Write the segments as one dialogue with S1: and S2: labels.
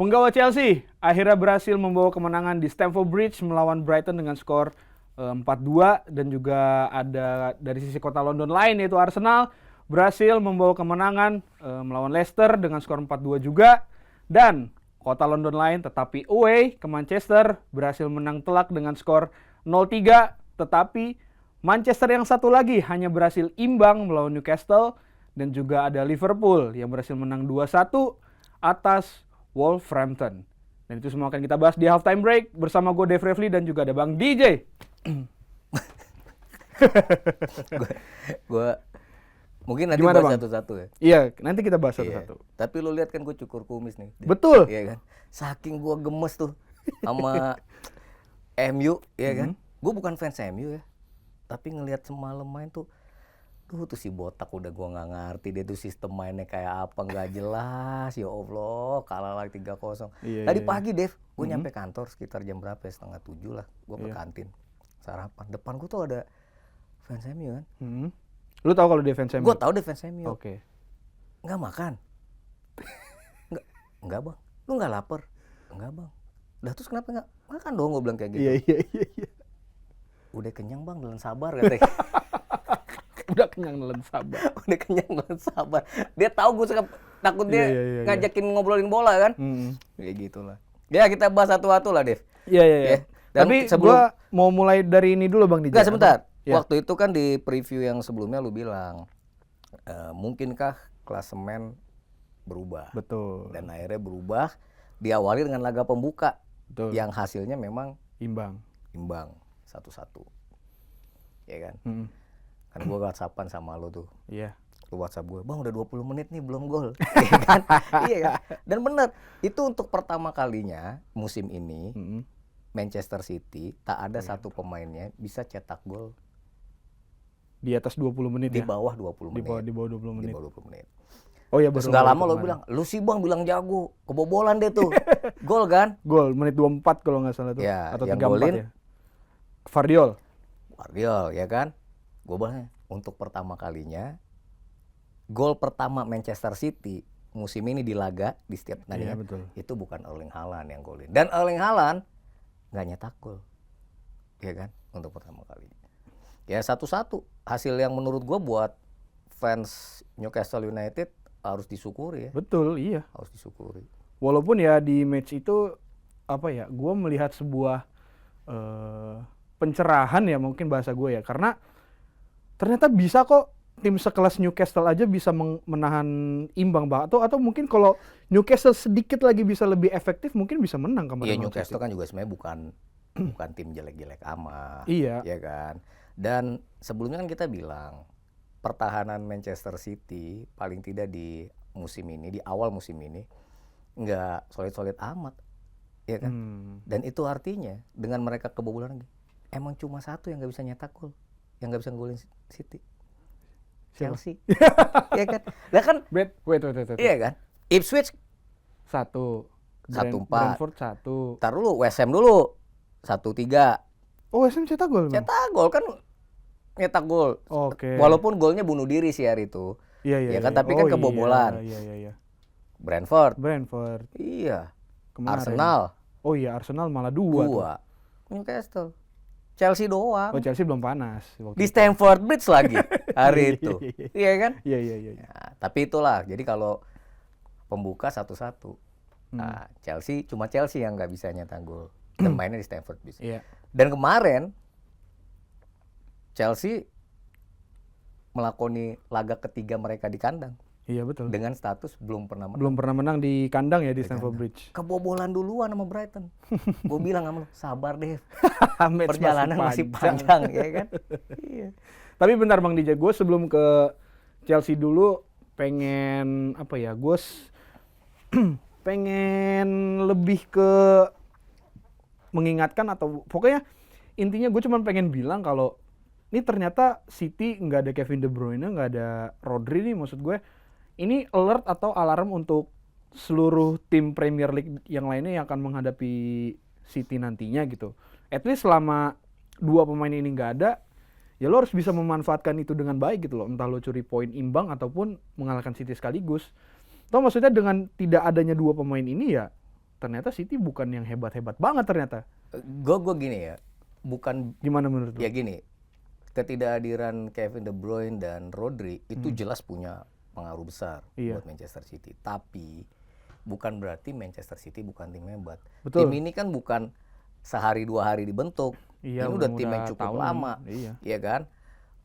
S1: Penggawa Chelsea akhirnya berhasil membawa kemenangan di Stamford Bridge melawan Brighton dengan skor 4-2, dan juga ada dari sisi kota London lain yaitu Arsenal berhasil membawa kemenangan melawan Leicester dengan skor 4-2 juga, dan kota London lain tetapi away ke Manchester berhasil menang telak dengan skor 0-3, tetapi Manchester yang satu lagi hanya berhasil imbang melawan Newcastle, dan juga ada Liverpool yang berhasil menang 2-1 atas Wolverhampton. Dan itu semua akan kita bahas di halftime break bersama gue Dave Refli dan juga ada Bang DJ.
S2: gue mungkin nanti
S1: Gimana,
S2: bahas
S1: Bang?
S2: satu-satu ya.
S1: Iya, nanti kita bahas
S2: Iya.
S1: satu-satu.
S2: Tapi lu lihat kan gue cukur kumis nih.
S1: Betul.
S2: Iya kan. Saking gue gemes tuh sama MU, ya kan. Gue bukan fans MU ya. Tapi ngelihat semalam main tuh, tuh si botak udah gua nggak ngerti dia tuh sistem mainnya kayak apa, nggak jelas. Ya Allah, kalah lagi 3-0.
S1: Iya,
S2: Tadi
S1: iya.
S2: pagi Dev, gue nyampe kantor sekitar jam berapa ya, 6:30 lah. Gue ke
S1: Iya.
S2: kantin sarapan. Depan gue tuh ada fans MU kan.
S1: Lu tahu kalau defense MU?
S2: Gue tahu deh fans MU.
S1: Oke.
S2: Nggak makan? Nggak bang. Lu nggak lapar? Nggak bang. Dah terus kenapa nggak makan dong? Gue bilang kayak gitu.
S1: Iya.
S2: Udah kenyang bang, dalam sabar katanya.
S1: Udah kenyang nelen sabar.
S2: Udah kenyang, dalam sabar. Dia tahu gue suka takut dia
S1: Iya.
S2: ngajakin ngobrolin bola kan. Kayak gitulah. Ya kita bahas satu-satu lah Dev.
S1: Iya.
S2: Ya. Dan
S1: Tapi
S2: sebelum-
S1: gua mau mulai dari ini dulu Bang DJ.
S2: Enggak, sebentar.
S1: Ya.
S2: Waktu itu kan di preview yang sebelumnya lu bilang, mungkinkah klasemen berubah?
S1: Betul.
S2: Dan akhirnya berubah, diawali dengan laga pembuka
S1: Betul.
S2: yang hasilnya memang
S1: Imbang.
S2: imbang 1-1. Ya kan? Kan gue WhatsAppan sama lu tuh.
S1: Iya.
S2: Lu WhatsApp gue, "Bang, udah 20 menit nih belum gol." Iya kan? Iya kan? Dan benar, itu untuk pertama kalinya musim ini Manchester City tak ada satu pemainnya bisa cetak gol
S1: Di atas 20 menit
S2: di
S1: ya.
S2: bawah 20
S1: Di
S2: menit.
S1: bawah 20 menit.
S2: Di bawah 20 menit.
S1: Oh iya,
S2: Terus
S1: baru
S2: nggak
S1: baru
S2: lama lo
S1: kemarin.
S2: bilang, "Lu sih Bang bilang jago, kebobolan deh tuh." Gol kan?
S1: Gol menit 24 kalau nggak salah tuh.
S2: Ya,
S1: Atau
S2: yang
S1: 34
S2: golin
S1: ya. Vardiol.
S2: Guardiola ya kan? Gue bilang untuk pertama kalinya gol pertama Manchester City musim ini di laga di setiap
S1: Iya,
S2: pertandingan
S1: betul.
S2: itu bukan Erling Haaland yang golin. Dan Erling Haaland nggak nyetak gol. Ya kan? Untuk pertama kalinya. Ya 1-1 hasil yang menurut gue buat fans Newcastle United harus disyukuri ya.
S1: Betul, iya.
S2: Harus disyukuri.
S1: Walaupun ya di match itu apa ya, gue melihat sebuah pencerahan ya mungkin bahasa gue ya, karena ternyata bisa kok tim sekelas Newcastle aja bisa menahan imbang banget, atau mungkin kalau Newcastle sedikit lagi bisa lebih efektif mungkin bisa menang kemarin.
S2: Iya,
S1: lawan
S2: Newcastle
S1: City.
S2: kan juga sebenarnya bukan tim jelek-jelek amat.
S1: Iya.
S2: Ya kan? Dan sebelumnya kan kita bilang pertahanan Manchester City paling tidak di musim ini, di awal musim ini nggak solid-solid amat. Ya kan? Dan itu artinya dengan mereka kebobolan lagi, emang cuma satu yang nggak bisa nyetak gol, yang nggak bisa golin City.
S1: Siapa?
S2: Chelsea. Ya kan? Lah kan
S1: Wait.
S2: iya kan? Ipswich
S1: 1.
S2: 1-4.
S1: Brentford 1.
S2: Tar dulu, West Ham dulu 1-3.
S1: Oh, SM cetak gol. Bang?
S2: Cetak gol kan, nyetak gol.
S1: Oke.
S2: Walaupun golnya bunuh diri sih hari itu.
S1: Iya.
S2: Ya kan, tapi kan
S1: Oh,
S2: kebobolan.
S1: Iya.
S2: Brentford.
S1: Brentford.
S2: Iya.
S1: Kemarin.
S2: Arsenal.
S1: Oh iya, Arsenal malah 2 tuh.
S2: 2. Newcastle. Chelsea doang.
S1: Oh, Chelsea belum panas waktu
S2: Di
S1: itu.
S2: Stamford Bridge lagi hari
S1: Iya,
S2: itu.
S1: iya,
S2: Iya kan?
S1: Iya.
S2: Ya, tapi itulah. Jadi kalau pembuka 1-1. Nah, cuma Chelsea yang nggak bisa nyetak gol. Dan mainnya di Stamford Bridge.
S1: Iya.
S2: Dan kemarin Chelsea melakoni laga ketiga mereka di kandang
S1: Iya betul.
S2: dengan status belum pernah menang.
S1: Belum pernah menang di kandang ya di Stamford Bridge.
S2: Kebobolan duluan sama Brighton. Gue bilang sama lu, sabar deh.
S1: Match
S2: Perjalanan masih panjang, ya kan? Iya.
S1: Tapi bentar Bang DJ, gue sebelum ke Chelsea dulu pengen apa ya? Gue pengen lebih ke mengingatkan, atau pokoknya intinya gue cuma pengen bilang kalau ini ternyata City nggak ada Kevin De Bruyne, nggak ada Rodri nih, maksud gue ini alert atau alarm untuk seluruh tim Premier League yang lainnya yang akan menghadapi City nantinya gitu. At least selama dua pemain ini nggak ada, ya lo harus bisa memanfaatkan itu dengan baik gitu loh. Entah lo curi poin imbang ataupun mengalahkan City sekaligus. Toh maksudnya dengan tidak adanya dua pemain ini ya ternyata City bukan yang hebat-hebat banget ternyata.
S2: Gue gini ya, bukan
S1: Gimana menurut lu?
S2: ya gini, ketidakhadiran Kevin De Bruyne dan Rodri itu jelas punya pengaruh besar
S1: Iya.
S2: buat Manchester City. Tapi bukan berarti Manchester City bukan tim hebat.
S1: Betul.
S2: Tim ini kan bukan sehari 2 hari dibentuk.
S1: Iya,
S2: Ini udah tim yang
S1: udah
S2: cukup
S1: tahunan.
S2: lama,
S1: Iya.
S2: ya kan?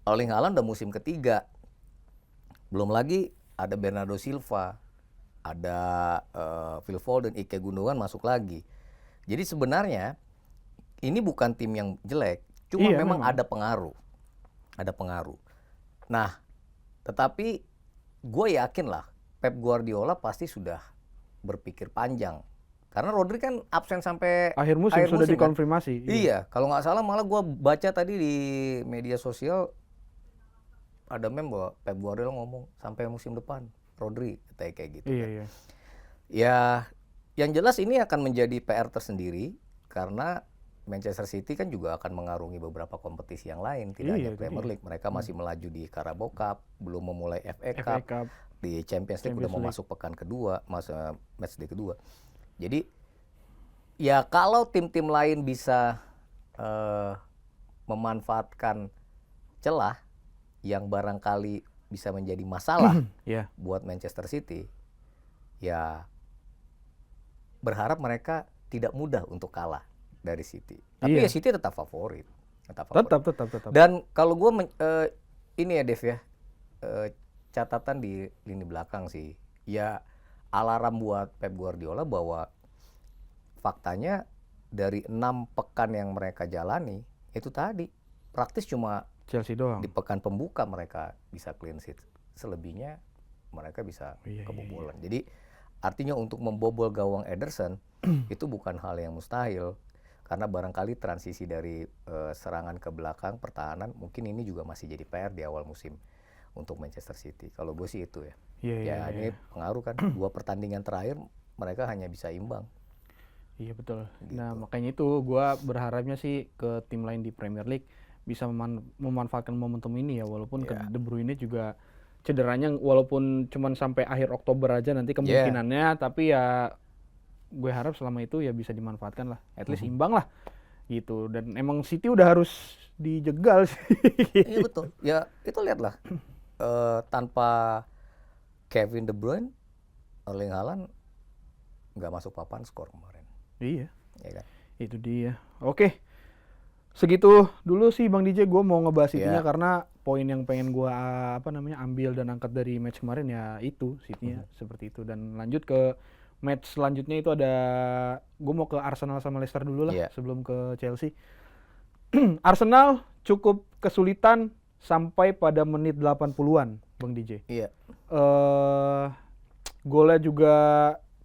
S2: Erling Haaland udah musim ketiga. Belum lagi ada Bernardo Silva, ada Phil Foden, Ike Gundogan masuk lagi. Jadi sebenarnya ini bukan tim yang jelek, cuma
S1: Iya,
S2: memang
S1: memang.
S2: ada pengaruh. Ada pengaruh. Nah, tetapi gue yakin lah Pep Guardiola pasti sudah berpikir panjang. Karena Rodri kan absen sampai
S1: Akhir musim sudah
S2: kan?
S1: dikonfirmasi.
S2: Iya, kalau nggak salah malah gue baca tadi di media sosial ada meme bahwa Pep Guardiola ngomong sampai musim depan Rodri kayak gitu.
S1: Iya,
S2: kan.
S1: iya.
S2: Ya, yang jelas ini akan menjadi PR tersendiri karena Manchester City kan juga akan mengarungi beberapa kompetisi yang lain, tidak
S1: Iya,
S2: hanya
S1: itu
S2: Premier
S1: dia.
S2: League. Mereka masih melaju di Carabao Cup, belum memulai FA
S1: FA
S2: Cup,
S1: Cup.
S2: di Champions League udah mau
S1: Champions
S2: masuk pekan kedua, match day kedua. Jadi ya kalau tim-tim lain bisa memanfaatkan celah yang barangkali bisa menjadi masalah
S1: Iya.
S2: buat Manchester City, ya berharap mereka tidak mudah untuk kalah dari City. Tapi
S1: Iya.
S2: ya City tetap favorit.
S1: Tetap.
S2: Dan kalau gue ini ya Dev ya, catatan di lini belakang sih, ya alarm buat Pep Guardiola bahwa faktanya dari 6 pekan yang mereka jalani itu tadi praktis cuma
S1: Chelsea doang.
S2: di pekan pembuka mereka bisa clean sheet, selebihnya mereka bisa
S1: Iya,
S2: kebobolan. Jadi artinya untuk membobol gawang Ederson itu bukan hal yang mustahil. Karena barangkali transisi dari serangan ke belakang, pertahanan, mungkin ini juga masih jadi PR di awal musim untuk Manchester City. Kalau gue sih itu ya.
S1: Iya.
S2: Ini pengaruh kan, 2 pertandingan terakhir mereka hanya bisa imbang.
S1: Iya, betul.
S2: Gitu.
S1: Nah, makanya itu gua berharapnya sih ke tim lain di Premier League bisa memanfaatkan momentum ini ya, walaupun ke
S2: Iya.
S1: De Bruyne juga cederanya walaupun cuman sampai akhir Oktober aja nanti kemungkinannya, tapi ya gue harap selama itu ya bisa dimanfaatkan lah, at least imbang lah gitu. Dan emang City udah harus dijegal sih.
S2: Iya betul. Ya itu lihatlah, tanpa Kevin De Bruyne, Erling Haaland nggak masuk papan skor kemarin.
S1: Iya,
S2: Ya kan?
S1: itu dia. Oke, segitu dulu sih Bang DJ, gue mau ngebahas itunya
S2: Iya.
S1: karena poin yang pengen gue ambil dan angkat dari match kemarin ya itu City-nya seperti itu. Dan lanjut ke match selanjutnya itu ada, gue mau ke Arsenal sama Leicester dulu lah
S2: Iya.
S1: sebelum ke Chelsea. Arsenal cukup kesulitan sampai pada menit 80-an Bang DJ.
S2: Iya.
S1: Golnya juga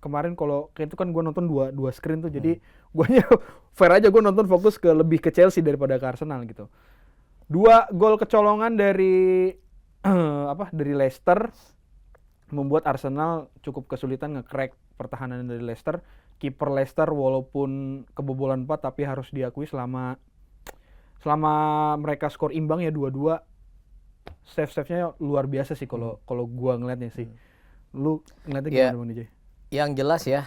S1: kemarin kalau kayak itu kan gue nonton dua screen tuh, jadi guanya fair aja gue nonton fokus lebih ke Chelsea daripada ke Arsenal gitu. 2 gol kecolongan dari dari Leicester membuat Arsenal cukup kesulitan nge-crack pertahanan dari Leicester. Kiper Leicester walaupun kebobolan 4 tapi harus diakui selama mereka skor imbang ya 2-2, save-nya luar biasa sih kalau gua ngeliatnya sih. Lu ngeliatnya gimana Bang DJ?
S2: Yang jelas ya,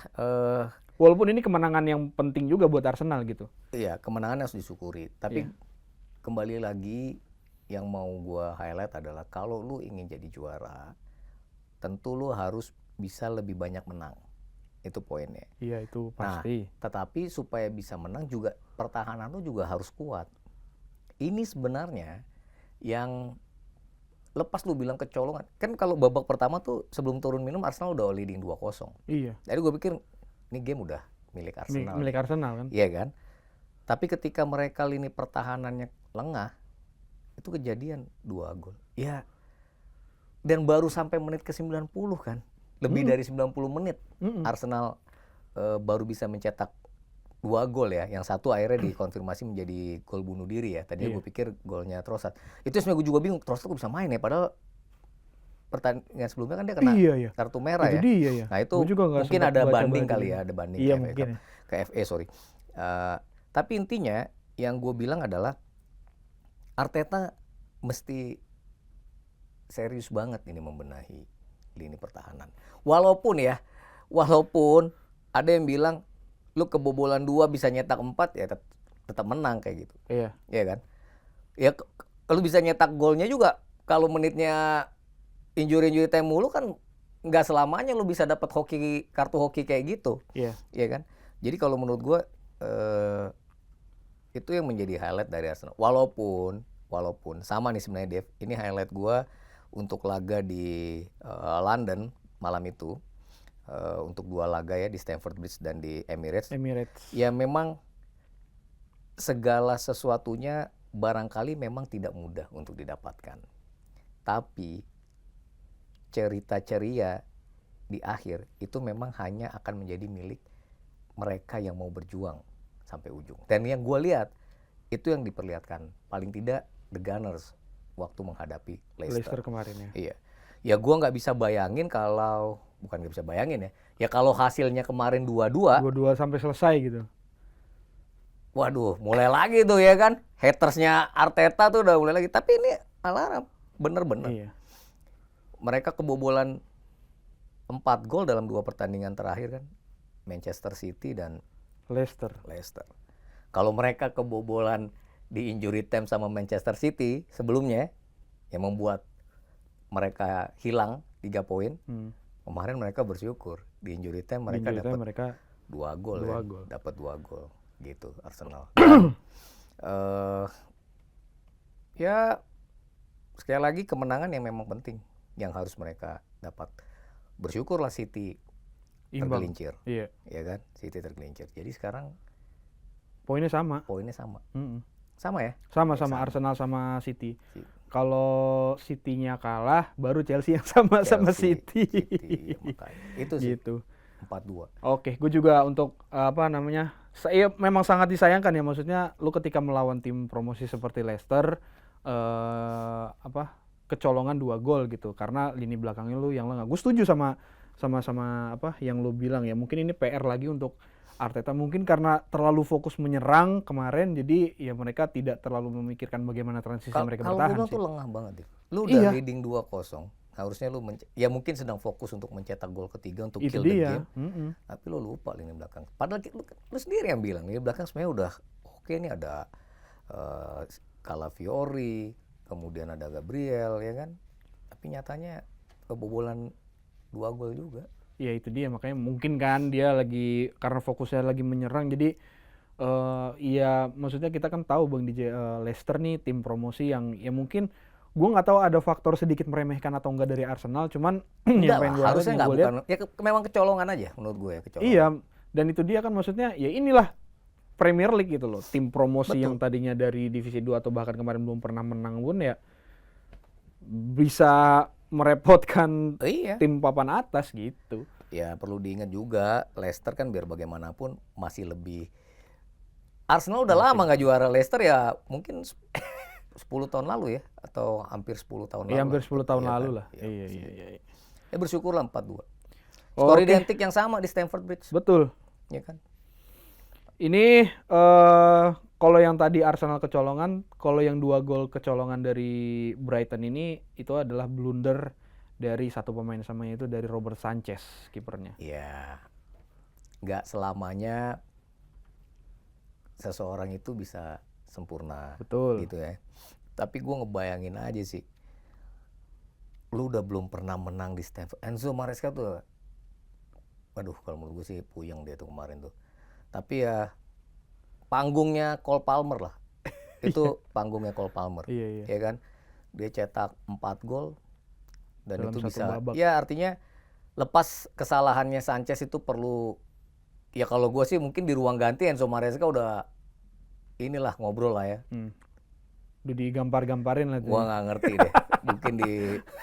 S1: Walaupun ini kemenangan yang penting juga buat Arsenal gitu.
S2: iya kemenangan harus disyukuri. Tapi kembali lagi yang mau gua highlight adalah kalau lu ingin jadi juara, tentu lu harus bisa lebih banyak menang. Itu poinnya.
S1: Iya, itu
S2: Nah,
S1: pasti.
S2: tetapi supaya bisa menang juga pertahanan lu juga harus kuat. Ini sebenarnya yang lepas lu bilang kecolongan. Kan kalau babak pertama tuh sebelum turun minum Arsenal udah leading 2-0.
S1: Iya.
S2: Jadi gue pikir ini game udah milik Arsenal.
S1: Milik Arsenal kan.
S2: Iya kan? Tapi ketika mereka lini pertahanannya lengah, itu kejadian 2 gol. Ya. Dan baru sampai menit ke 90 kan. Lebih dari 90 menit Arsenal baru bisa mencetak 2 gol ya. Yang satu akhirnya dikonfirmasi menjadi gol bunuh diri ya. Tadinya gue pikir golnya Trossard. Itu sebenarnya gue juga bingung, Trossard kok bisa main ya, padahal pertandingan sebelumnya kan dia kena kartu merah
S1: Itu
S2: ya.
S1: dia ya.
S2: Nah itu
S1: Gua juga nggak
S2: mungkin
S1: sempat
S2: ada
S1: baca-baca
S2: banding kali
S1: juga.
S2: ya, ada banding
S1: Iya,
S2: ke FA
S1: mungkin
S2: Cup,
S1: ya.
S2: ke FA sorry. Tapi intinya yang gue bilang adalah Arteta mesti serius banget ini membenahi lini pertahanan. Walaupun ada yang bilang lu kebobolan 2 bisa nyetak 4 ya tetap menang kayak gitu.
S1: Iya.
S2: Iya kan? Ya lu bisa nyetak golnya juga kalau menitnya injury time mulu kan nggak selamanya lu bisa dapat kartu hoki kayak gitu.
S1: Iya.
S2: Iya kan? Jadi kalau menurut gua itu yang menjadi highlight dari Arsenal. Walaupun sama nih sebenarnya Dev, ini highlight gua untuk laga di London malam itu. Untuk 2 laga ya di Stamford Bridge dan di Emirates. Ya memang segala sesuatunya barangkali memang tidak mudah untuk didapatkan. Tapi cerita ceria di akhir itu memang hanya akan menjadi milik mereka yang mau berjuang sampai ujung. Dan yang gue lihat itu yang diperlihatkan paling tidak The Gunners waktu menghadapi Leicester
S1: kemarin ya.
S2: Iya. Ya gue nggak bisa bayangin kalau bukan nggak bisa bayangin ya. Ya kalau hasilnya kemarin 2-2.
S1: 2-2 sampai selesai gitu.
S2: Waduh, mulai lagi tuh ya kan. Hatersnya Arteta tuh udah mulai lagi. Tapi ini alarm, bener-bener.
S1: Iya.
S2: Mereka kebobolan 4 gol dalam 2 pertandingan terakhir kan. Manchester City dan
S1: Leicester.
S2: Kalau mereka kebobolan di injury time sama Manchester City sebelumnya, yang membuat mereka hilang 3 poin. Kemarin mereka bersyukur di injury time mereka dapat 2 gol. Dapat 2 gol. Gitu Arsenal. Ya sekali lagi kemenangan yang memang penting yang harus mereka dapat. Bersyukurlah City tergelincir.
S1: Iya.
S2: Ya kan? City tergelincir. Jadi sekarang
S1: poinnya sama.
S2: Sama ya?
S1: Sama Arsenal sama City. Kalau City-nya kalah baru Chelsea yang sama City.
S2: Makanya. Itu sih.
S1: Gitu.
S2: 4-2.
S1: Oke, gue juga untuk saya memang sangat disayangkan ya, maksudnya lu ketika melawan tim promosi seperti Leicester kecolongan 2 gol gitu karena lini belakangnya lu yang lengah. Gue setuju sama yang lu bilang ya. Mungkin ini PR lagi untuk Arteta, mungkin karena terlalu fokus menyerang kemarin jadi ya mereka tidak terlalu memikirkan bagaimana transisi mereka bertahan sih.
S2: Kalau gue bilang tuh lengah banget deh. Lu udah leading 2-0. Harusnya lu ya mungkin sedang fokus untuk mencetak gol ketiga untuk
S1: itu
S2: kill the
S1: dia.
S2: game. Tapi lu lupa lini belakang. Padahal lu sendiri yang bilang lini belakang sebenarnya udah oke nih, ada Calafiori, kemudian ada Gabriel ya kan. Tapi nyatanya kebobolan 2 gol juga.
S1: Ya itu dia, makanya mungkin kan dia lagi karena fokusnya lagi menyerang jadi ya maksudnya kita kan tahu Bang DJ Leicester nih tim promosi yang ya mungkin gue nggak tahu ada faktor sedikit meremehkan atau enggak dari Arsenal, cuman yang pengen gue
S2: harusnya nggak,
S1: bukan
S2: ya memang kecolongan aja menurut gue ya, kecolongan.
S1: Iya, dan itu dia kan maksudnya ya inilah Premier League gitu loh, tim promosi yang tadinya dari divisi 2 atau bahkan kemarin belum pernah menang pun ya bisa merepotkan tim papan atas gitu.
S2: Ya perlu diingat juga Leicester kan biar bagaimanapun masih lebih, Arsenal udah lama nggak juara, Leicester ya mungkin 10 tahun lalu ya, atau hampir 10 tahun lalu.
S1: Iya, hampir 10 tahun lalu
S2: kan?
S1: lah. Iya.
S2: Ya bersyukurlah 4-2. Skor identik yang sama di Stamford Bridge.
S1: Betul.
S2: Ya kan?
S1: Ini kalau yang tadi Arsenal kecolongan, kalau yang 2 gol kecolongan dari Brighton ini itu adalah blunder dari satu pemain samanya, itu dari Robert Sanchez kipernya.
S2: Iya. Nggak selamanya seseorang itu bisa sempurna.
S1: Betul.
S2: Gitu ya. Tapi gue ngebayangin aja sih, lu udah belum pernah menang di Stamford. Enzo Maresca tuh, waduh kalau menurut gue sih puyeng dia tuh kemarin tuh. Tapi ya panggungnya Cole Palmer lah. Itu panggungnya Cole Palmer.
S1: Iya.
S2: Ya kan? Dia cetak 4 gol dan
S1: dalam
S2: itu bisa
S1: babak.
S2: Ya artinya lepas kesalahannya Sanchez itu perlu, ya kalau gue sih mungkin di ruang ganti Enzo Maresca udah inilah ngobrol lah ya.
S1: Udah digampar-gamparin lah.
S2: Gua nggak ngerti deh. Mungkin di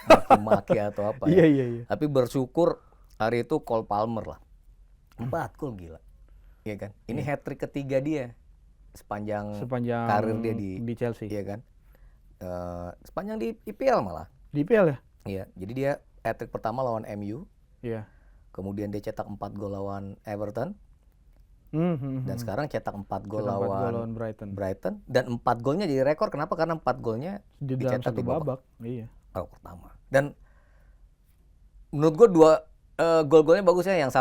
S2: maki-maki atau apa ya.
S1: Iya.
S2: Tapi bersyukur hari itu Cole Palmer lah. 4 gol, gila. Iya kan? Ini hat-trick ketiga dia sepanjang karir dia di
S1: Chelsea.
S2: Iya kan? Sepanjang di IPL malah.
S1: Di IPL ya?
S2: Iya. Jadi dia hat-trick pertama lawan MU.
S1: Iya.
S2: Kemudian dia cetak 4 gol lawan Everton. Dan sekarang cetak 4 gol lawan Brighton. Dan 4 golnya jadi rekor. Kenapa? Karena 4 golnya dicetak di babak.
S1: Iya.
S2: Babak pertama. Dan menurut gue Gol-golnya bagus ya, yang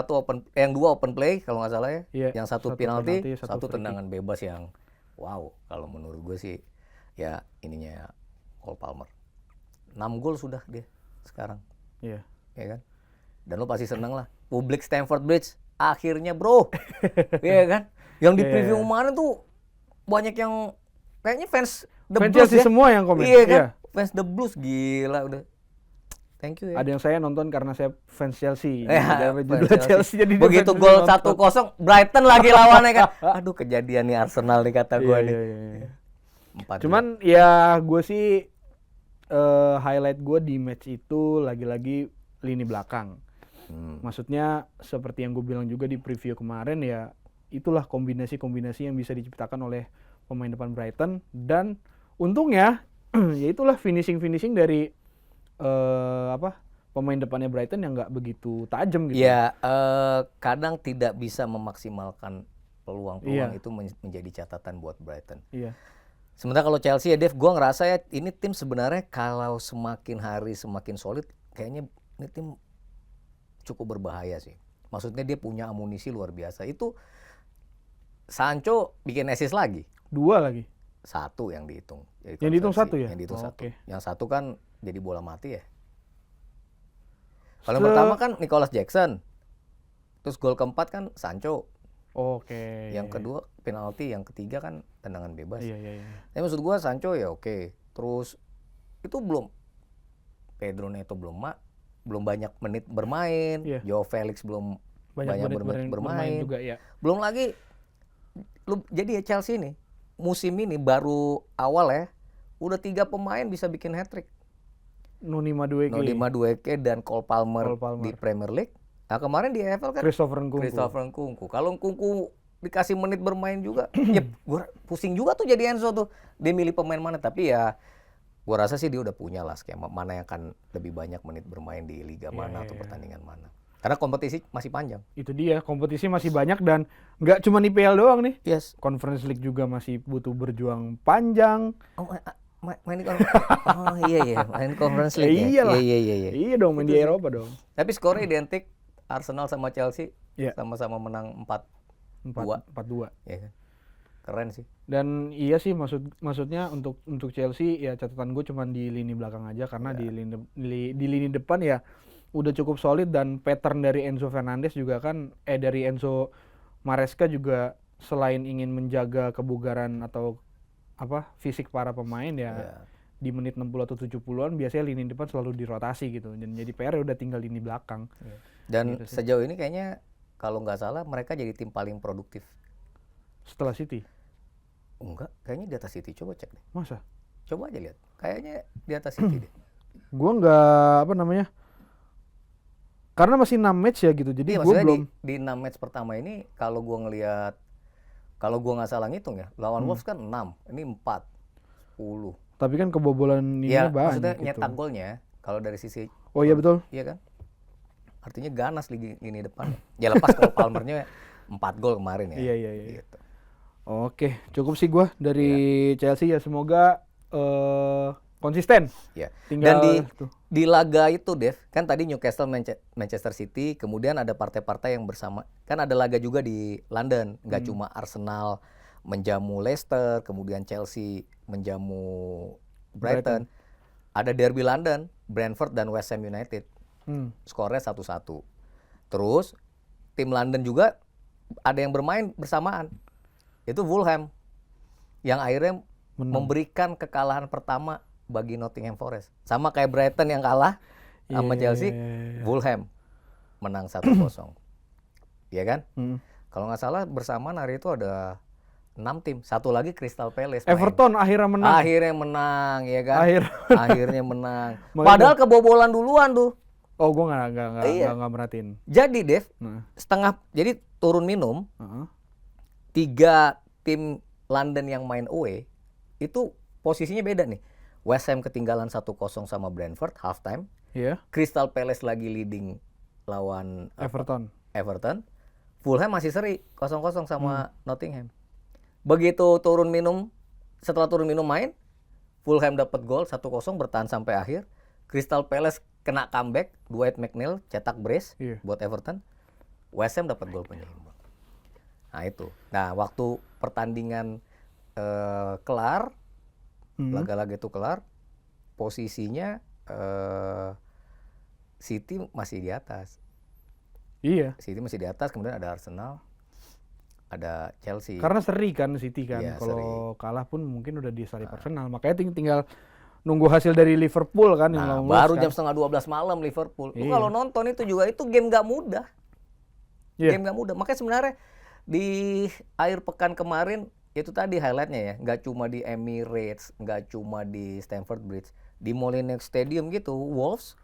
S2: dua open play kalau nggak salah ya,
S1: Iya,
S2: yang satu
S1: satu
S2: penalti,
S1: penalti, satu
S2: satu
S1: free kick.
S2: tendangan bebas yang wow, kalau menurut gue sih ya ininya Cole Palmer. 6 gol sudah dia sekarang,
S1: Iya.
S2: ya kan? Dan lo pasti seneng lah, publik Stamford Bridge akhirnya bro, ya kan? Yang di
S1: Iya,
S2: preview
S1: iya.
S2: kemarin tuh banyak yang kayaknya fans The
S1: Fans
S2: Blues
S1: Chelsea
S2: ya.
S1: semua yang komen.
S2: Iya kan?
S1: Iya.
S2: Fans The Blues gila udah. Thank you ya.
S1: Ada yang saya nonton karena saya fans Chelsea.
S2: Ya,
S1: Karena
S2: fans
S1: juga Chelsea jadi dia
S2: begitu
S1: fans
S2: gol
S1: nonton.
S2: 1-0 Brighton lagi lawannya kan. Aduh kejadian nih Arsenal nih kata gue
S1: Iya,
S2: nih.
S1: iya, iya.
S2: 4-2.
S1: Cuman ya gue sih highlight gue di match itu lagi-lagi lini belakang. Maksudnya seperti yang gue bilang juga di preview kemarin ya, itulah kombinasi-kombinasi yang bisa diciptakan oleh pemain depan Brighton, dan untungnya ya itulah finishing dari pemain depannya Brighton yang nggak begitu tajam gitu.
S2: Ya kadang tidak bisa memaksimalkan peluang-peluang
S1: Iya.
S2: itu menjadi catatan buat Brighton.
S1: Iya.
S2: Sementara kalau Chelsea ya Dev, gue ngerasa ya ini tim sebenarnya kalau semakin hari semakin solid, kayaknya ini tim cukup berbahaya sih. Maksudnya dia punya amunisi luar biasa. Itu Sancho bikin assist lagi.
S1: 2 lagi.
S2: Satu yang dihitung.
S1: Yang dihitung satu ya?
S2: Yang dihitung
S1: Oh,
S2: satu.
S1: oke.
S2: Yang satu kan jadi bola mati ya. Kalau yang pertama kan Nicholas Jackson. Terus gol keempat kan Sancho.
S1: Oke.
S2: Yang kedua penalti, yang ketiga kan tendangan bebas.
S1: Iya, iya, iya.
S2: Tapi maksud gua Sancho ya oke. Terus itu belum Pedro Neto belum banyak menit bermain.
S1: Iya.
S2: Joao Felix belum banyak menit bermain.
S1: juga ya.
S2: Belum lagi jadi ya Chelsea nih musim ini baru awal ya udah 3 pemain bisa bikin hat-trick.
S1: Noni Madueke.
S2: Dan Cole Palmer,
S1: Cole Palmer.
S2: di Premier League. Nah kemarin di EFL kan
S1: Christopher
S2: Nkunku. Kalau Nkunku dikasih menit bermain juga, ya gua pusing juga tuh jadi Enzo tuh. Dia milih pemain mana, tapi ya gua rasa sih dia udah punya lah skema mana yang akan lebih banyak menit bermain di liga mana atau pertandingan mana. Karena kompetisi masih panjang.
S1: Itu dia, kompetisi masih banyak dan nggak cuma IPL doang nih.
S2: Yes.
S1: Conference League juga masih butuh berjuang panjang.
S2: Oh, main di oh iya main Conference League.
S1: Ya iyalah.
S2: Iya.
S1: Iya dong, main di Eropa dong.
S2: Tapi skornya identik, Arsenal sama Chelsea
S1: Iya.
S2: sama-sama menang 4-2.
S1: 4-2.
S2: Ya kan? Keren sih.
S1: Dan iya sih maksudnya untuk Chelsea ya catatan gue cuma di lini belakang aja karena di lini depan ya udah cukup solid, dan pattern dari Enzo Fernandez juga kan dari Enzo Maresca juga selain ingin menjaga kebugaran atau fisik para pemain ya di menit 60 atau 70-an biasanya lini depan selalu dirotasi gitu, dan jadi PR udah tinggal lini belakang.
S2: Dan
S1: Gitu sih.
S2: sejauh ini kayaknya kalau nggak salah mereka jadi tim paling produktif.
S1: Setelah City.
S2: Enggak, kayaknya di atas City. Coba cek deh.
S1: Masa?
S2: Coba aja lihat. Kayaknya di atas City deh.
S1: Gua nggak karena masih 6 match ya gitu, jadi
S2: Iya,
S1: gue
S2: maksudnya
S1: belum.
S2: di 6 match pertama ini kalau gua ngelihat, kalau gua nggak salah ngitung ya, lawan Wolves kan 6, ini 4, 10.
S1: Tapi kan kebobolan ini
S2: Ya,
S1: banyak
S2: maksudnya
S1: gitu.
S2: nyetak golnya kalau dari sisi,
S1: Oh iya betul.
S2: iya kan? Artinya ganas lini depan. Ya lepas Cole Palmernya 4 gol kemarin ya.
S1: Iya.
S2: Gitu.
S1: Oke, cukup sih gua dari Chelsea ya, semoga konsisten.
S2: Ya.
S1: Tinggal
S2: Dan
S1: tuh.
S2: di laga itu, Dev, kan tadi Newcastle Manchester City, kemudian ada partai-partai yang bersama. Kan ada laga juga di London, nggak cuma Arsenal menjamu Leicester, kemudian Chelsea menjamu Brighton. Ada derby London, Brentford dan West Ham United. Skornya 1-1. Terus tim London juga ada yang bermain bersamaan. Itu Fulham yang akhirnya memberikan kekalahan pertama bagi Nottingham Forest. Sama kayak Brighton yang kalah sama Chelsea, Fulham menang 1-0. Iya kan? Kalau nggak salah bersamaan hari itu ada 6 tim. Satu lagi Crystal Palace.
S1: Everton akhirnya menang.
S2: Akhirnya menang, ya kan? Akhirnya menang.
S1: Makanya
S2: Padahal kebobolan duluan tuh.
S1: Oh, gue nggak
S2: Iya.
S1: merhatiin.
S2: Jadi Dev,
S1: Nah.
S2: jadi turun minum, 3 tim London yang main away, itu posisinya beda nih. West Ham ketinggalan 1-0 sama Brentford halftime.
S1: Iya.
S2: Crystal Palace lagi leading lawan Everton. Fulham masih seri 0-0 sama Nottingham. Begitu setelah turun minum main, Fulham dapat gol 1-0 bertahan sampai akhir. Crystal Palace kena comeback, Dwight McNeil cetak brace
S1: Iya.
S2: buat Everton. West Ham dapat gol penyeimbang. Nah itu. Nah waktu pertandingan kelar, laga-laga itu kelar, posisinya City masih di atas.
S1: Iya.
S2: City masih di atas, kemudian ada Arsenal, ada Chelsea.
S1: Karena seri kan City kan.
S2: Iya,
S1: Kalau kalah pun mungkin udah disalip Arsenal. Makanya tinggal nunggu hasil dari Liverpool kan yang
S2: Nah,
S1: lawan
S2: baru
S1: Wolves
S2: jam setengah 12 malam Liverpool. Lu
S1: Iya.
S2: kalau nonton itu juga itu game gak mudah.
S1: Iya.
S2: Game gak mudah. Makanya sebenarnya di akhir pekan kemarin itu tadi highlightnya ya, nggak cuma di Emirates, nggak cuma di Stamford Bridge, di Molineux Stadium gitu, Wolves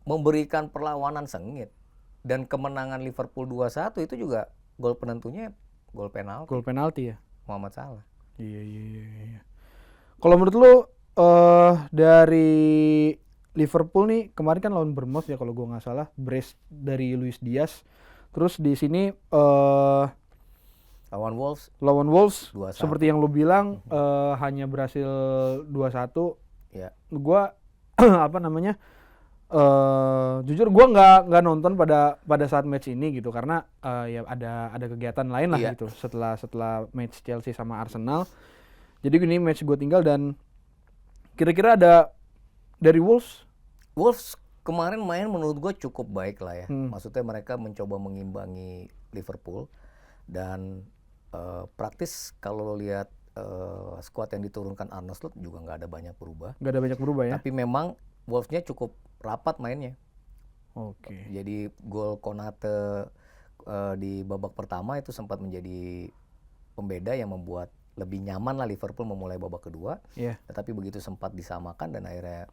S2: memberikan perlawanan sengit. Dan kemenangan Liverpool 2-1 itu juga gol penentunya gol penalti
S1: gol penalti ya.
S2: Muhammad Salah.
S1: Iya. Kalau menurut lu dari Liverpool nih kemarin kan lawan Bournemouth ya kalau gua nggak salah, brace dari Luis Diaz. Terus di sini
S2: Lawan Wolves
S1: lawan Wolves
S2: 2-1.
S1: seperti yang lu bilang hanya berhasil 2-1.
S2: Ya.
S1: Gua apa namanya? Jujur gua nggak nonton pada saat match ini gitu karena ya ada kegiatan lain lah
S2: Iya.
S1: gitu setelah match Chelsea sama Arsenal. Jadi gini match gue tinggal dan kira-kira ada dari Wolves.
S2: Wolves kemarin main menurut gue cukup baik lah ya.
S1: Hmm.
S2: Maksudnya mereka mencoba mengimbangi Liverpool dan praktis kalau lo lihat skuad yang diturunkan Arne Slot juga nggak ada banyak berubah.
S1: Nggak ada banyak berubah ya.
S2: Tapi memang Wolves-nya cukup rapat mainnya.
S1: Oke.
S2: Jadi gol Konate di babak pertama itu sempat menjadi pembeda yang membuat lebih nyaman lah Liverpool memulai babak kedua.
S1: Iya.
S2: Tetapi begitu sempat disamakan dan akhirnya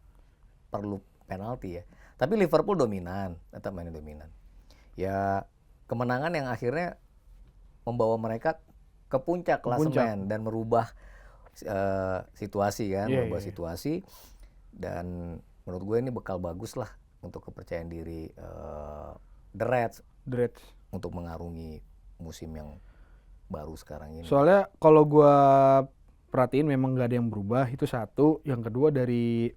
S2: perlu penalti ya. Tapi Liverpool dominan, tetap mainnya dominan. Ya kemenangan yang akhirnya membawa mereka ke puncak klasemen dan merubah situasi kan,
S1: Iya,
S2: merubah
S1: iya.
S2: situasi. Dan menurut gue ini bekal bagus lah untuk kepercayaan diri The Reds
S1: Dreads.
S2: untuk mengarungi musim yang baru sekarang ini.
S1: Soalnya kalau gua perhatiin memang nggak ada yang berubah itu satu. Yang kedua dari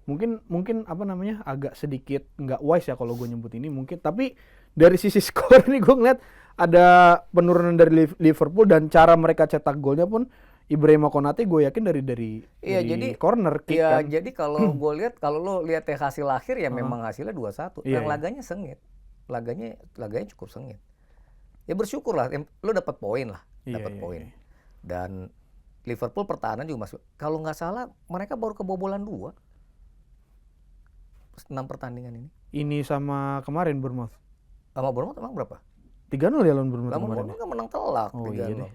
S1: mungkin apa namanya agak sedikit nggak wise ya kalau gue nyebut ini mungkin. Tapi dari sisi skor nih gue ngeliat ada penurunan dari Liverpool dan cara mereka cetak golnya pun Ibrahima Konate gue yakin dari
S2: Iya, jadi
S1: corner kick
S2: Iya,
S1: kan.
S2: jadi kalau gue lihat, kalau lo lihat ya hasil akhir ya memang hasilnya 2-1.
S1: Iya,
S2: Yang
S1: iya.
S2: laganya sengit. Laganya cukup sengit. Ya bersyukur lah, lo dapat poin lah,
S1: Iya,
S2: dapat
S1: iya,
S2: poin.
S1: iya.
S2: Dan Liverpool pertahanan juga masuk. Kalau nggak salah mereka baru kebobolan 2. 6 pertandingan ini.
S1: Ini sama kemarin Bournemouth.
S2: Sama Bournemouth emang berapa?
S1: 3-0 ya lawan Bournemouth
S2: Sama
S1: kemarin.
S2: Bournemouth kan menang telak.
S1: Oh,
S2: 3-0.
S1: iya deh.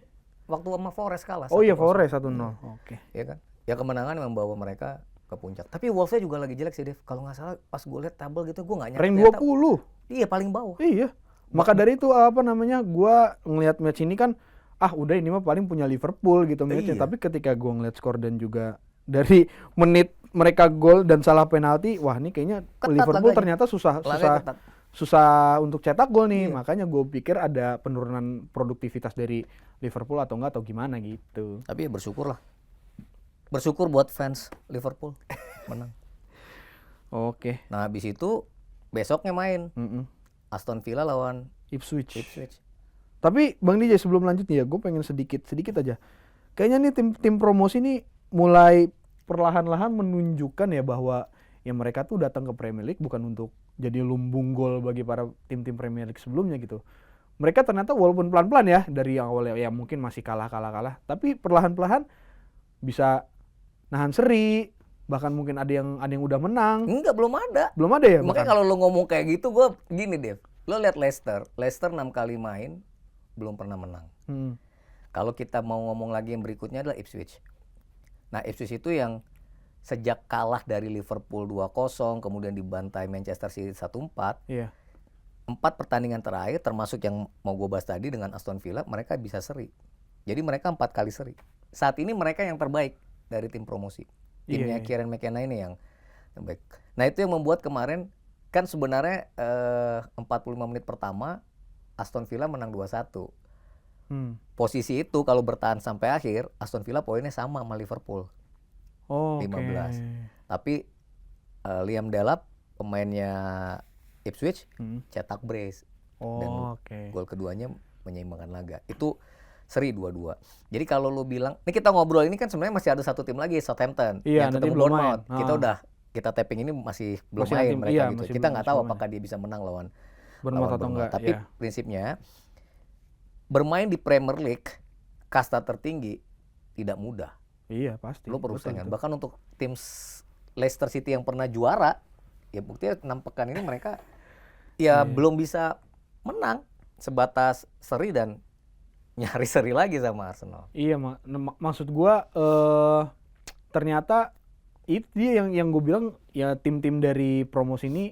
S2: Waktu sama Forest kalah.
S1: Oh iya
S2: 1-0.
S1: Forest 1-0. Oke.
S2: Ya kan? Ya kemenangan yang membawa mereka ke puncak. Tapi Wolves-nya juga lagi jelek sih, Dev. Kalau nggak salah pas gue lihat tabel gitu gue nggak nyangka.
S1: Rank
S2: ternyata-
S1: 20.
S2: Iya, paling bawah.
S1: Iya. Maka dari itu apa namanya gua ngelihat match ini kan udah ini mah paling punya Liverpool gitu matchnya.
S2: Iya.
S1: Tapi ketika gua ngelihat skor dan juga dari menit mereka gol dan salah penalti, wah ini kayaknya
S2: Ketat
S1: Liverpool
S2: laganya.
S1: ternyata susah
S2: Ketat.
S1: untuk cetak gol nih.
S2: Iya.
S1: Makanya gue pikir ada penurunan produktivitas dari Liverpool atau enggak atau gimana gitu.
S2: Tapi ya bersyukur lah. Bersyukur buat fans Liverpool menang.
S1: Oke.
S2: Nah habis itu besoknya main
S1: Mm-mm.
S2: Aston Villa lawan
S1: Ipswich.
S2: Ipswich.
S1: Tapi Bang DJ sebelum lanjut nih ya, gue pengen sedikit aja. Kayaknya nih tim promosi nih mulai perlahan-lahan menunjukkan ya bahwa ya mereka tuh datang ke Premier League bukan untuk jadi lumbung gol bagi para tim-tim Premier League sebelumnya gitu. Mereka ternyata walaupun pelan-pelan ya dari yang awalnya ya mungkin masih kalah, tapi perlahan-lahan bisa nahan seri, bahkan mungkin ada yang udah menang.
S2: Enggak, belum ada.
S1: Belum ada ya?
S2: Makanya kalau lo ngomong kayak gitu gue gini Dev. Lo lihat Leicester 6 kali main belum pernah menang.
S1: Hmm.
S2: Kalau kita mau ngomong lagi yang berikutnya adalah Ipswich. Nah Ipswich itu yang sejak kalah dari Liverpool 2-0 kemudian dibantai Manchester City 1-4.
S1: Iya.
S2: 4 pertandingan terakhir termasuk yang mau gue bahas tadi dengan Aston Villa mereka bisa seri. Jadi mereka 4 kali seri. Saat ini mereka yang terbaik dari tim promosi. Timnya
S1: Iya.
S2: Kieran McKenna ini yang baik. Nah itu yang membuat kemarin kan sebenarnya 45 menit pertama Aston Villa menang 2-1. Posisi itu kalau bertahan sampai akhir Aston Villa poinnya sama Liverpool.
S1: Oh,
S2: 15. Tapi Liam Delap pemainnya Ipswich cetak brace. Dan
S1: Oh, oke.
S2: gol keduanya menyeimbangkan laga. Itu seri 2-2. Jadi kalau lu bilang, ini kita ngobrol ini kan sebenarnya masih ada satu tim lagi, Southampton,
S1: Iya,
S2: yang
S1: nanti
S2: ketemu
S1: belum
S2: Bournemouth.
S1: main.
S2: Kita tapping ini masih belum
S1: Masih
S2: main
S1: nanti,
S2: mereka
S1: iya,
S2: gitu.
S1: masih
S2: Kita nggak tahu
S1: belum main.
S2: apakah dia bisa menang lawan
S1: Bournemouth atau
S2: Bournemouth.
S1: enggak,
S2: Tapi
S1: ya.
S2: prinsipnya bermain di Premier League kasta tertinggi tidak mudah.
S1: Iya, pasti.
S2: Lu perlu
S1: Betul
S2: saingan.
S1: itu.
S2: Bahkan untuk tim Leicester City yang pernah juara, ya buktinya 6 pekan ini mereka ya belum bisa menang, sebatas seri dan nyari seri lagi sama Arsenal.
S1: Iya, maksud gua ternyata itu dia yang gue bilang, ya tim-tim dari promosi ini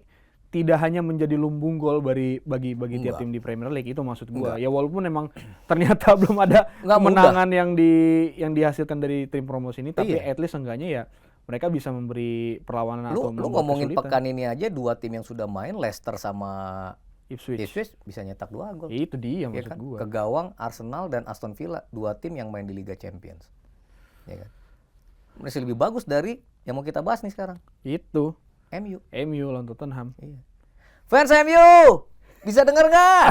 S1: tidak hanya menjadi lumbung gol bagi tiap
S2: Enggak.
S1: tim di Premier League, itu maksud gua.
S2: Enggak.
S1: Ya walaupun emang ternyata belum ada
S2: Enggak
S1: kemenangan yang dihasilkan dari tim promosi ini, tapi
S2: Iya.
S1: at least enggaknya ya mereka bisa memberi perlawanan atau
S2: Lu
S1: membuat
S2: ngomongin
S1: kesulitan.
S2: pekan ini aja 2 tim yang sudah main, Leicester sama
S1: Ipswich.
S2: Ipswich bisa nyetak 2 gol.
S1: Itu dia
S2: Ya
S1: maksud
S2: kan?
S1: gua.
S2: Ke gawang Arsenal dan Aston Villa, 2 tim yang main di Liga Champions. Ya kan? Masih lebih bagus dari yang mau kita bahas nih sekarang.
S1: Itu
S2: MU
S1: lawan Tottenham.
S2: Iya. Fans MU, bisa denger nggak?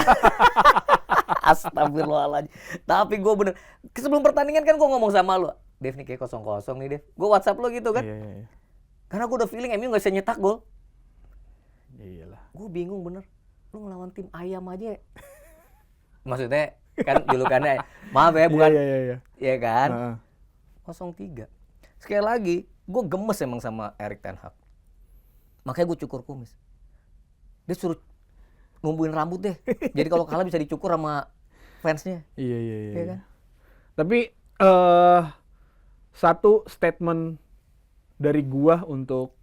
S2: Astagfirullahaladzim. Tapi gue bener, sebelum pertandingan kan gue ngomong sama lu, Dev nih kayak 0-0 nih Dev. Gue WhatsApp lu gitu kan,
S1: Iya.
S2: karena gue udah feeling MU nggak bisa nyetak gol.
S1: Iyalah.
S2: Gue bingung bener, lu ngelawan tim ayam aja. Maksudnya kan julukannya, maaf ya bukan,
S1: Iya.
S2: ya kan?
S1: Heeh.
S2: 0-3. Sekali lagi, gue gemes emang sama Erik ten Hag. Makanya gue cukur kumis. Dia suruh numbuhin rambut deh. Jadi kalau kalah bisa dicukur sama fansnya.
S1: Iya.
S2: Iya kan?
S1: Tapi satu statement dari gua untuk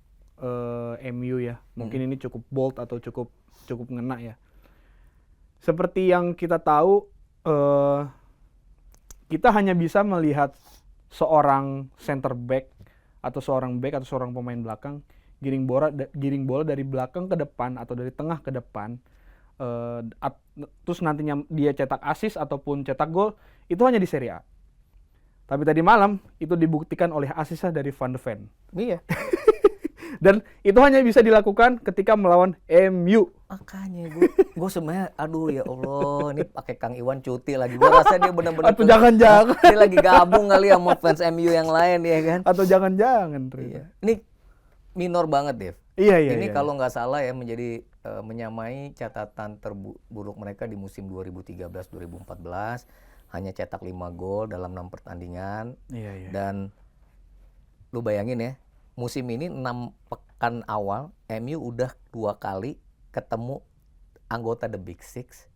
S1: MU ya. Mungkin ini cukup bold atau cukup ngena ya. Seperti yang kita tahu, kita hanya bisa melihat seorang center back atau seorang back atau seorang pemain belakang giring bola dari belakang ke depan atau dari tengah ke depan, terus nantinya dia cetak assist ataupun cetak gol, itu hanya di Serie A. Tapi tadi malam itu dibuktikan oleh asisnya dari Van de Ven.
S2: Iya.
S1: Dan itu hanya bisa dilakukan ketika melawan MU.
S2: Makanya gue sebenarnya, aduh ya Allah, ini pakai Kang Iwan cuti lagi. Gue rasa dia benar-benar
S1: Atau jangan-jangan.
S2: dia lagi gabung kali sama fans MU yang lain ya kan.
S1: Atau jangan-jangan.
S2: Iya. Ini minor banget, Dev.
S1: Iya.
S2: Ini kalau nggak salah ya menjadi menyamai catatan terburuk mereka di musim 2013-2014. Hanya cetak 5 gol dalam 6 pertandingan.
S1: Iya.
S2: Dan lu bayangin ya, musim ini 6 pekan awal MU udah 2 kali ketemu anggota The Big Six,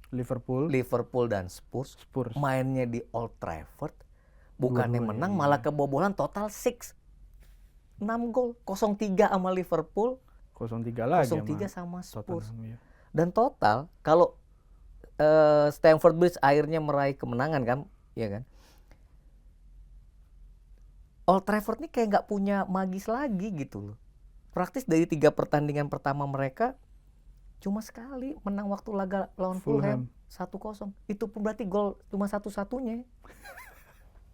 S2: Liverpool dan Spurs. Mainnya di Old Trafford, bukannya menang malah kebobolan total 6 gol, 0-3 sama Liverpool,
S1: 0-3 lagi
S2: 0-3 sama Spurs.
S1: Tottenham, iya.
S2: Dan total kalau Stamford Bridge akhirnya meraih kemenangan kan, ya kan? Old Trafford nih kayak nggak punya magis lagi gitu loh. Praktis dari 3 pertandingan pertama mereka cuma sekali menang waktu laga lawan Fulham 1-0. Itu pun berarti gol cuma satu-satunya.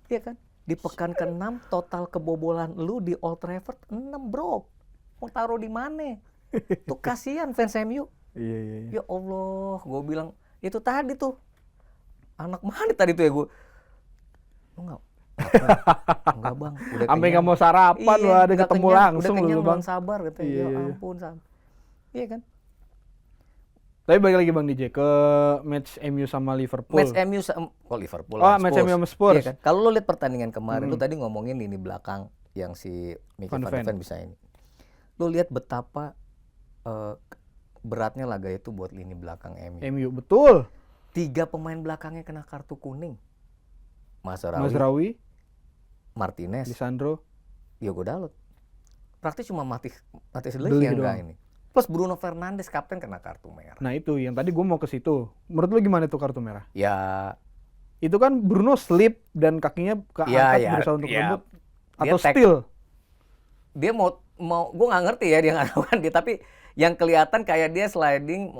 S2: Iya kan? Di pekan ke-6 total kebobolan lu di Old Trafford 6, bro. Mau taruh di mana? Tuh kasihan fans MU.
S1: Iya.
S2: Ya Allah, gue bilang itu tadi tuh. Anak mana tadi tuh ya gue. Lu enggak bang, udah
S1: Sampai
S2: kenyang.
S1: nggak mau sarapan
S2: Iya,
S1: lu ada
S2: nggak
S1: ketemu
S2: kenyang,
S1: langsung
S2: udah kenyang,
S1: lu bang.
S2: belum sabar katanya.
S1: Iya.
S2: Ya ampun, iya kan?
S1: Tapi balik lagi Bang DJ ke match MU sama Liverpool.
S2: Match MU kok Liverpool
S1: Oh,
S2: lawan
S1: match
S2: Spurs.
S1: MU sama Spurs.
S2: Iya kan? Kalau lu lihat pertandingan kemarin, lu tadi ngomongin lini belakang yang si Mickey
S1: Van de
S2: Van de Ven bisa ini. Lu lihat betapa beratnya laga itu buat lini belakang MU.
S1: MU betul.
S2: 3 pemain belakangnya kena kartu kuning. Mazraoui,
S1: Mazraoui,
S2: Martinez,
S1: Lisandro.
S2: Diogo Dalot. Praktis cuma Matis
S1: Deli
S2: yang enggak
S1: doang.
S2: ini. Plus Bruno Fernandes kapten kena kartu merah.
S1: Nah itu yang tadi gue mau ke situ. Menurut lu gimana tuh kartu merah?
S2: Ya,
S1: Itu kan Bruno slip dan kakinya keangkat berusaha untuk rebut atau
S2: Dia
S1: steal.
S2: dia mau gue nggak ngerti ya dia nggak tahu kan dia, tapi yang kelihatan kayak dia sliding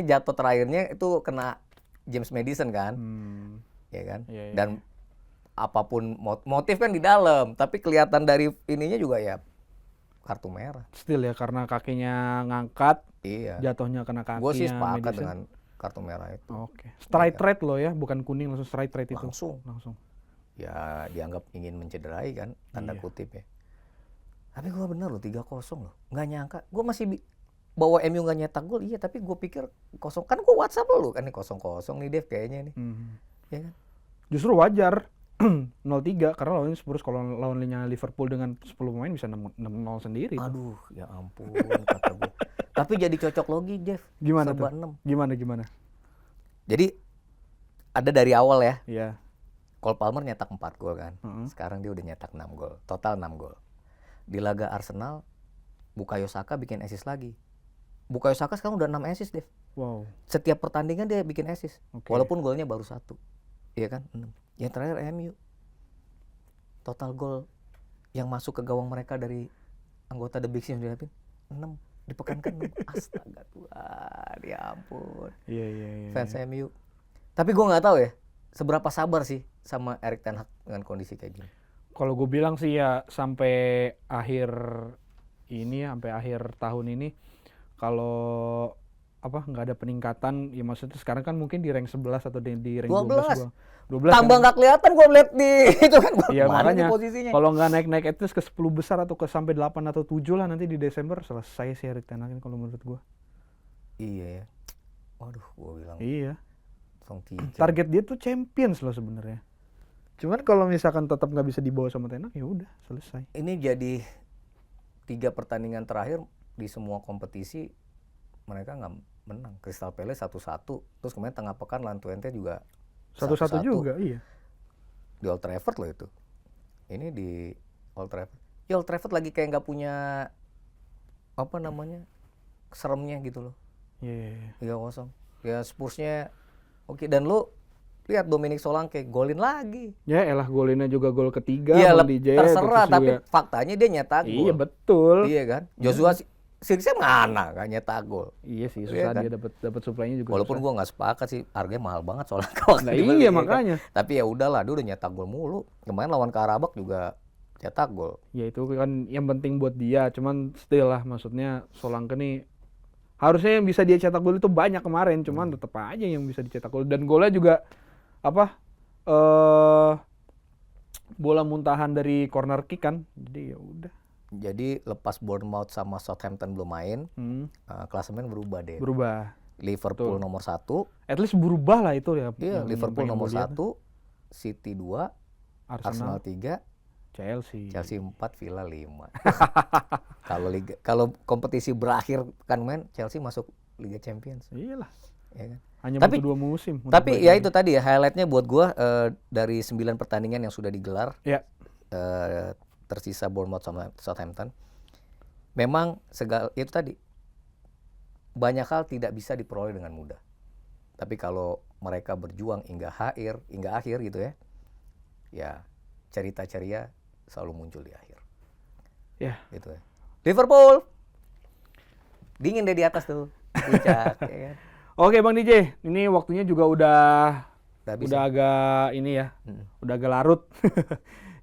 S2: jatuh terakhirnya itu kena James Maddison kan, ya kan?
S1: Iya.
S2: Dan apapun motif kan di dalam, tapi kelihatan dari ininya juga ya kartu merah.
S1: Still ya karena kakinya ngangkat,
S2: Iya.
S1: jatuhnya kena kakinya.
S2: Gue sih sepakat
S1: Madison.
S2: dengan kartu merah itu.
S1: Oke. Straight red loh ya, bukan kuning langsung straight red itu.
S2: Langsung. Ya dianggap ingin mencederai kan, tanda kutip ya. Tapi gue bener loh 3-0 loh. Nggak nyangka. Gue masih bawa MU nggak nyetak gol, iya. Tapi gue pikir kosong. Kan gue WhatsApp lo kan nih 0-0 nih Dev kayaknya nih. Ya kan?
S1: Justru wajar 0-3 karena lawan Spurs kalau lawannya Liverpool dengan 10 pemain bisa 6-0 sendiri.
S2: Aduh, ya ampun kata gue. Tapi jadi cocok logi, Jeff.
S1: Gimana
S2: serba
S1: tuh?
S2: 6.
S1: Gimana?
S2: Jadi ada dari awal ya.
S1: Iya.
S2: Cole Palmer nyetak 4 gol kan. Sekarang dia udah nyetak 6 gol. Total 6 gol. Di laga Arsenal, Bukayo Saka bikin assist lagi. Bukayo Saka sekarang udah 6 assist, Dev.
S1: Wow.
S2: Setiap pertandingan dia bikin assist.
S1: Oke.
S2: Walaupun golnya baru 1. Iya kan? 6. Yang terakhir MU. Total gol yang masuk ke gawang mereka dari anggota The Big Six yang dihadapin 6. Di pekan ke-6. Astaga Tuhan, ya ampun.
S1: Iya.
S2: Fans MU. Tapi gue nggak tahu ya, seberapa sabar sih sama Erik ten Hag dengan kondisi kayak gini.
S1: Kalau gue bilang sih ya sampai akhir tahun ini kalau nggak ada peningkatan ya maksudnya sekarang kan mungkin di rank 11 atau di rank 12. 12
S2: Tambah nggak kelihatan gue lihat di itu kan.
S1: Iya makanya
S2: posisinya.
S1: kalau nggak naik at least ke 10 besar atau ke sampai 8 atau 7 lah nanti di Desember selesai sih Erik ten Hag ini kalau menurut gue.
S2: Iya ya. Waduh, gue bilang.
S1: Iya.
S2: 3.
S1: Target dia tuh Champions loh sebenarnya. Cuman kalau misalkan tetap nggak bisa dibawa sama ten Hag ya udah selesai.
S2: Ini jadi 3 pertandingan terakhir di semua kompetisi mereka nggak menang. Crystal Palace 1-1, terus kemudian tengah pekan lawan Twente juga
S1: 1-1 juga, iya.
S2: Di Old Trafford loh itu. Ini di Old Trafford. Ya Old Trafford lagi kayak nggak punya seremnya gitu loh.
S1: Iya.
S2: 3-0. Ya Spursnya oke. Dan lu lihat Dominic Solanke golin lagi.
S1: Ya elah golinnya juga gol ketiga.
S2: Iya
S1: terus
S2: terserah tapi
S1: juga,
S2: faktanya dia nyetak gol.
S1: iya betul.
S2: Iya kan. Joshua Sirkse mana kan nyetak gol.
S1: Iya sih susah
S2: Iya kan?
S1: dia dapat suplainya juga.
S2: Walaupun
S1: susah.
S2: gua nggak sepakat sih, harganya mahal banget soalnya.
S1: Nah, iya makanya.
S2: Tapi ya udahlah, dia udah nyetak gol mulu. Kemarin lawan Karabakh juga cetak gol.
S1: Ya itu kan yang penting buat dia, cuman still lah maksudnya Solanke nih harusnya yang bisa dia cetak gol itu banyak kemarin, cuman tetap aja yang bisa dicetak gol dan golnya juga bola muntahan dari corner kick kan. Jadi ya udah.
S2: Jadi lepas Bournemouth sama Southampton belum main, klasemen berubah deh.
S1: Berubah.
S2: Liverpool nomor 1.
S1: At least berubah lah itu ya.
S2: Iya, Liverpool nomor 1,
S1: tuh.
S2: City 2, Arsenal 3,
S1: Chelsea
S2: 4, Villa 5. Kalau kompetisi berakhir kan Chelsea masuk Liga Champions.
S1: Iyalah.
S2: Ya kan?
S1: Hanya
S2: Tapi-
S1: butuh 2 musim. untuk
S2: Tapi
S1: balik
S2: ya
S1: lagi.
S2: itu tadi ya highlightnya buat gua dari 9 pertandingan yang sudah digelar,
S1: Ya.
S2: tersisa Bournemouth sama Southampton. Memang itu tadi banyak hal tidak bisa diperoleh dengan mudah. Tapi kalau mereka berjuang hingga akhir gitu ya, ya cerita ceria selalu muncul di akhir.
S1: Ya.
S2: Gitu ya. Liverpool dingin deh di atas tuh, puncak. Ya kan?
S1: Oke Bang DJ, ini waktunya juga udah
S2: Habis
S1: agak ini ya, udah agak larut.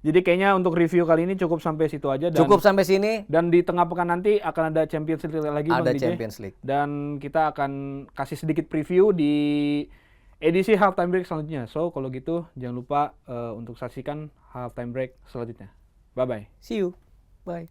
S1: Jadi kayaknya untuk review kali ini cukup sampai situ aja. Dan,
S2: Cukup sampai sini.
S1: Dan di tengah pekan nanti akan ada Champions League lagi Bang
S2: Ada
S1: DJ.
S2: Champions League.
S1: Dan kita akan kasih sedikit preview di edisi halftime break selanjutnya. So kalau gitu jangan lupa untuk saksikan halftime break selanjutnya. Bye bye.
S2: See you. Bye.